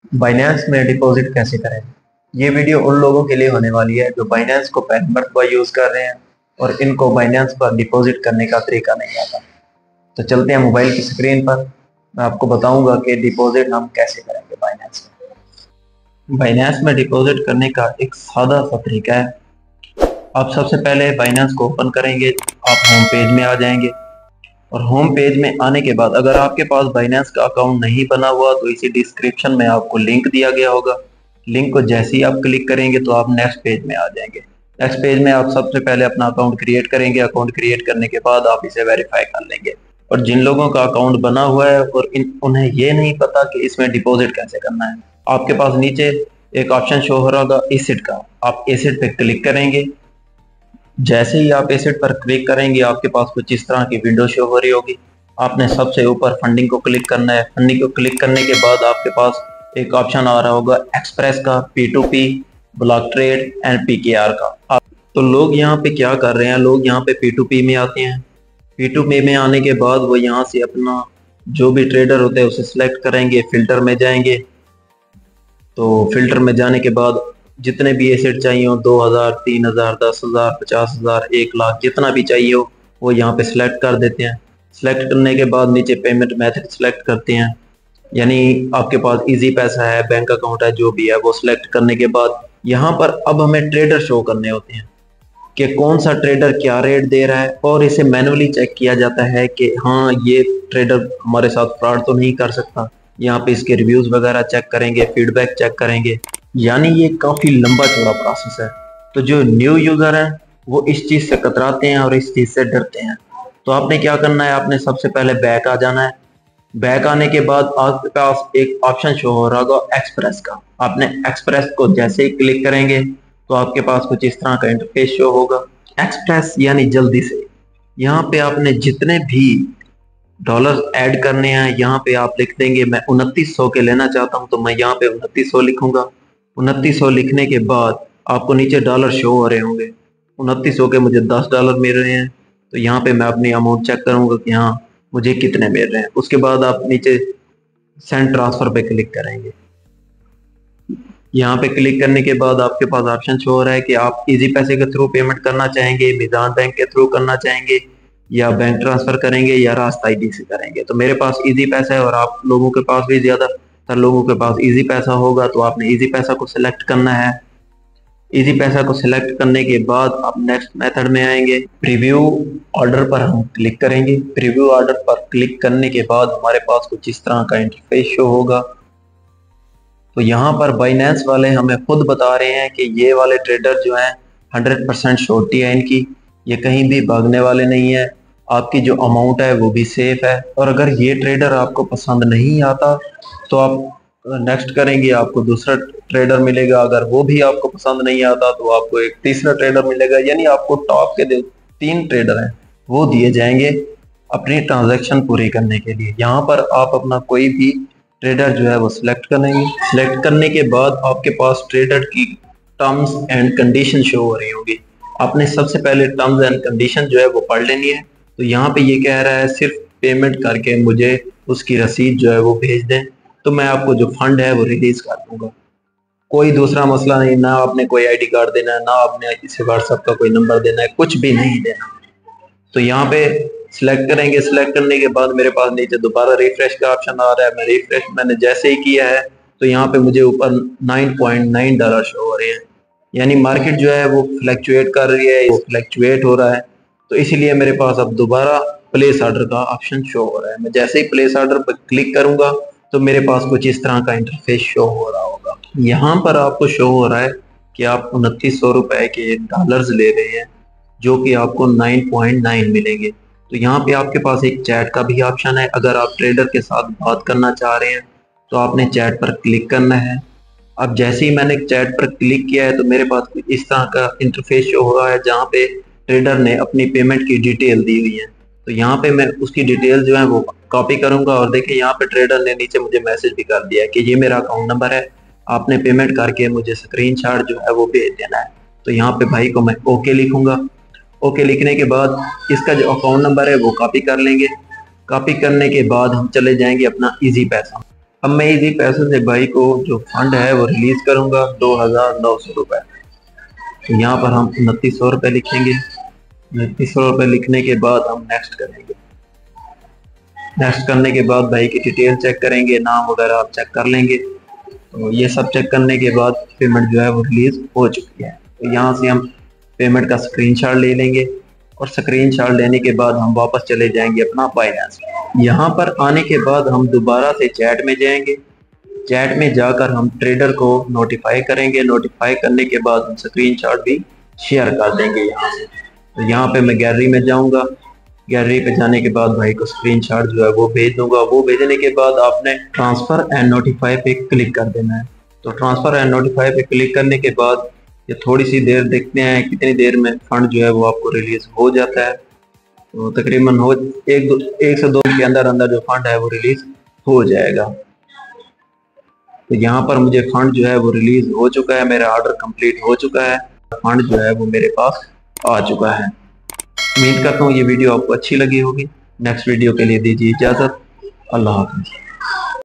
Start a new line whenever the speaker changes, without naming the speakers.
Binance में deposit कैसे करें। ये वीडियो उन लोगों के लिए होने वाली है जो बाइनेंस को पहली मरतबा यूज़ कर रहे हैं और इनको बाइनेंस पर डिपॉजिट करने का तरीका नहीं आता। तो चलते हैं मोबाइल की स्क्रीन पर। मैं आपको बताऊंगा कि डिपॉजिट हम कैसे करेंगे बाइनेंस में। बाइनेंस में डिपॉजिट करने का एक सादा सा तरीका है। आप सबसे पहले बाइनेंस को ओपन करेंगे, आप होम पेज में आ जाएंगे और होम पेज में आने के बाद अगर आपके पास बाइनेंस का अकाउंट नहीं बना हुआ तो इसी डिस्क्रिप्शन में आपको लिंक दिया गया होगा। लिंक को जैसे ही आप क्लिक करेंगे तो आप नेक्स्ट पेज में आ जाएंगे। नेक्स्ट पेज में आप सबसे पहले अपना अकाउंट क्रिएट करेंगे। अकाउंट क्रिएट करने के बाद आप इसे वेरीफाई कर लेंगे। और जिन लोगों का अकाउंट बना हुआ है और उन्हें ये नहीं पता कि इसमें डिपॉजिट कैसे करना है, आपके पास नीचे एक ऑप्शन शो हो रहा होगा एसेट का, आप एसेट पे क्लिक करेंगे। जैसे ही आप एसेट पर क्लिक करेंगे आपके पास कुछ इस तरह की विंडो शो हो रही होगी। आपने सबसे ऊपर फंडिंग को क्लिक करना है। फंडिंग को क्लिक करने के बाद आपके पास एक ऑप्शन आ रहा होगा एक्सप्रेस का, P2P, block trade and PKR का। तो लोग यहाँ पे क्या कर रहे हैं, लोग यहाँ पे P2P में आते हैं। P2P में आने के बाद वो यहाँ से अपना जो भी ट्रेडर होते हैं उसे सिलेक्ट करेंगे, फिल्टर में जाएंगे। तो फिल्टर में जाने के बाद जितने भी एसेट चाहिए हो, 2000, 3000, 10,000, 50,000, 1 लाख, जितना भी चाहिए हो वो यहाँ पे सिलेक्ट कर देते हैं। सिलेक्ट करने के बाद नीचे पेमेंट मेथड सिलेक्ट करते हैं, यानी आपके पास इजी पैसा है, बैंक अकाउंट है, जो भी है वो सिलेक्ट करने के बाद यहाँ पर अब हमें ट्रेडर शो करने होते हैं कि कौन सा ट्रेडर क्या रेट दे रहा है। और इसे मैनुअली चेक किया जाता है कि हाँ ये ट्रेडर हमारे साथ फ्रॉड तो नहीं कर सकता। यहाँ पे इसके रिव्यूज वगैरह चेक करेंगे, फीडबैक चेक करेंगे, यानी ये काफी लंबा चौड़ा प्रोसेस है। तो जो न्यू यूजर हैं वो इस चीज से कतराते हैं और इस चीज से डरते हैं। तो आपने क्या करना है, आपने सबसे पहले बैक आ जाना है। बैक आने के बाद आपके पास एक ऑप्शन शो हो रहा होगा एक्सप्रेस का। आपने एक्सप्रेस को जैसे ही क्लिक करेंगे तो आपके पास कुछ इस तरह का इंटरफेस शो होगा। एक्सप्रेस यानी जल्दी से। यहाँ पे आपने जितने भी डॉलर ऐड करने हैं यहाँ पे आप लिख देंगे। मैं 2900 के लेना चाहता हूँ तो मैं यहाँ पे 2900 लिखूंगा। 2900 लिखने के बाद आपको नीचे डॉलर शो हो रहे होंगे। 2900 के मुझे $10 मिल रहे हैं, तो यहाँ पे मैं अपनी अमाउंट चेक करूंगा कि हाँ मुझे कितने मिल रहे हैं। उसके बाद आप नीचे सेंड ट्रांसफर पे क्लिक करेंगे। यहाँ पे क्लिक करने के बाद आपके पास ऑप्शन शो हो रहा है कि आप इजी पैसे के थ्रू पेमेंट करना चाहेंगे, मीज़ान बैंक के थ्रू करना चाहेंगे, या बैंक ट्रांसफर करेंगे, या रास्ता आईडी से करेंगे। तो मेरे पास इजी पैसा है और आप लोगों के पास भी ज्यादातर लोगों के पास इजी पैसा होगा, तो आपने इजी पैसा को सिलेक्ट करना है। इजी पैसा को सिलेक्ट करने के बाद आप नेक्स्ट मेथड में आएंगे। प्रीव्यू ऑर्डर पर हम क्लिक करेंगे। प्रीव्यू ऑर्डर पर क्लिक करने के बाद हमारे पास कुछ इस तरह का इंटरफेस शो होगा। तो यहाँ पर बाइनेंस वाले हमें खुद बता रहे हैं कि ये वाले ट्रेडर जो हैं 100% श्योरिटी है इनकी, ये कहीं भी भागने वाले नहीं है, आपकी जो अमाउंट है वो भी सेफ है। और अगर ये ट्रेडर आपको पसंद नहीं आता तो आप नेक्स्ट करेंगे, आपको दूसरा ट्रेडर मिलेगा। अगर वो भी आपको पसंद नहीं आता तो आपको एक तीसरा ट्रेडर मिलेगा, यानी आपको टॉप के 3 ट्रेडर हैं वो दिए जाएंगे अपनी ट्रांजैक्शन पूरी करने के लिए। यहाँ पर आप अपना कोई भी ट्रेडर जो है वो सिलेक्ट करेंगे। सिलेक्ट करने के बाद आपके पास ट्रेडर की टर्म्स एंड कंडीशन शो हो रही होगी। आपने सबसे पहले टर्म्स एंड कंडीशन जो है वो पढ़ लेनी है। तो यहाँ पे ये कह रहा है सिर्फ पेमेंट करके मुझे उसकी रसीद जो है वो भेज दें, तो मैं आपको जो फंड है वो रिलीज कर दूंगा। कोई दूसरा मसला नहीं, ना आपने कोई आईडी कार्ड देना है, ना आपने इसे व्हाट्सएप का कोई नंबर देना है, कुछ भी नहीं देना। तो यहाँ पे सिलेक्ट करेंगे। सिलेक्ट करने के बाद मेरे पास नीचे दोबारा रिफ्रेश का ऑप्शन आ रहा है। मैं रिफ्रेश मैंने जैसे ही किया है तो यहाँ पे मुझे ऊपर $9.9 शो हो रहे हैं, यानी मार्केट जो है वो फ्लैक्चुएट कर रही है, वो फ्लैक्चुएट हो रहा है। तो इसीलिए मेरे पास अब दोबारा प्लेस ऑर्डर का ऑप्शन शो हो रहा है। मैं जैसे ही प्लेस ऑर्डर पर क्लिक करूंगा तो मेरे पास कुछ इस तरह का इंटरफेस शो हो रहा होगा। यहाँ पर आपको शो हो रहा है कि आप 2900 रुपए के डॉलर्स ले रहे हैं, जो कि आपको 9.9 मिलेंगे। तो यहाँ पे आपके पास एक चैट का भी ऑप्शन है। अगर आप ट्रेडर के साथ बात करना चाह रहे हैं तो आपने चैट पर क्लिक करना है। अब जैसे ही मैंने चैट पर क्लिक किया है तो मेरे पास इस तरह का इंटरफेस शो हो रहा है जहाँ पे ट्रेडर ने अपनी पेमेंट की डिटेल दी हुई है। तो यहाँ पे मैं उसकी डिटेल जो है वो कॉपी करूंगा और देखिए यहाँ पे ट्रेडर ने नीचे मुझे मैसेज भी कर दिया है कि ये मेरा अकाउंट नंबर है, आपने पेमेंट करके मुझे स्क्रीनशॉट जो है वो भेज देना है। तो यहाँ पे भाई को मैं ओके लिखूंगा। ओके लिखने के बाद इसका जो अकाउंट नंबर है वो कॉपी कर लेंगे। कॉपी करने के बाद हम चले जाएंगे अपना इजी पैसा। अब मैं इसी पैसे से भाई को जो फंड है वो रिलीज करूंगा 2,900 रुपए। तो यहाँ पर हम 2900 रुपये लिखेंगे। 2900 रुपये लिखने के बाद हम नेक्स्ट करेंगे। नेक्स्ट करने के बाद भाई की डिटेल चेक करेंगे, नाम वगैरह आप चेक कर लेंगे। तो ये सब चेक करने के बाद पेमेंट जो है वो रिलीज हो चुकी है। तो यहाँ से हम पेमेंट का स्क्रीनशॉट ले लेंगे और स्क्रीनशॉट लेने के बाद हम वापस चले जाएंगे अपना बाइनेंस। यहाँ पर आने के बाद हम दोबारा से चैट में जाएंगे। चैट में जाकर हम ट्रेडर को नोटिफाई करेंगे। नोटिफाई करने के बाद हम स्क्रीनशॉट भी शेयर कर देंगे यहाँ से। तो यहाँ पे मैं गैलरी में जाऊँगा। गैलरी पे जाने के बाद भाई को स्क्रीनशॉट जो है वो भेज दूंगा। वो भेजने के बाद आपने ट्रांसफर एंड नोटिफाई पे क्लिक कर देना है। तो ट्रांसफर एंड नोटिफाई पे क्लिक करने के बाद ये थोड़ी सी देर देखते हैं कितनी देर में फंड जो है वो आपको रिलीज हो जाता है। तो तकरीबन एक से दो के अंदर अंदर जो फंड है वो रिलीज हो जाएगा। तो यहाँ पर मुझे फंड जो है वो रिलीज हो चुका है, मेरा ऑर्डर कंप्लीट हो चुका है, फंड जो है वो मेरे पास आ चुका है। उम्मीद करता हूँ ये वीडियो आपको अच्छी लगी होगी। नेक्स्ट वीडियो के लिए दीजिए इजाजत। अल्लाह हाफ़िज़।